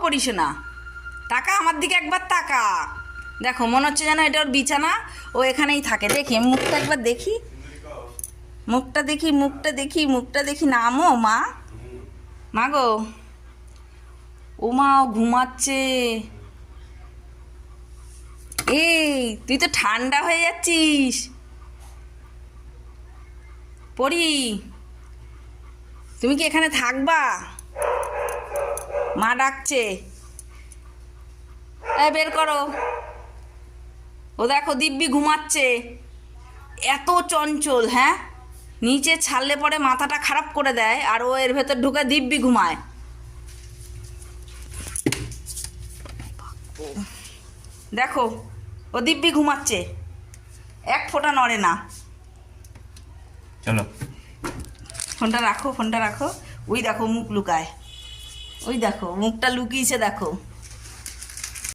করিস না। তাকা আমার দিকে একবার, তাকা। দেখো মনে হচ্ছে যেন এটা ওর বিছানা, ও এখানেই থাকে। দেখি মুখটা একবার দেখি, মুখটা দেখি, মুখটা দেখি, মুখটা দেখি। নামো মা, মা গো, ও মা ও ঘুমাচ্ছে। এই তুই তো ঠান্ডা হয়ে যাচ্ছিস। পড়ি, তুমি কি এখানে থাকবা? মা ডাকছে, এই বের করো। ও দেখো দিব্যি ঘুমাচ্ছে। এত চঞ্চল, হ্যাঁ, নিচে ছাড়লে পরে মাথাটা খারাপ করে দেয়, আর ও এর ভেতর ঢুকে দিব্যি ঘুমায়। দেখো ও দিব্যি ঘুমাচ্ছে, এক ফোঁটা নড়ে না। চলো ফোনটা রাখো, ফোনটা রাখো। ওই দেখো মুখ লুকায়, ওই দেখো মুখটা লুকিয়েছে, দেখো।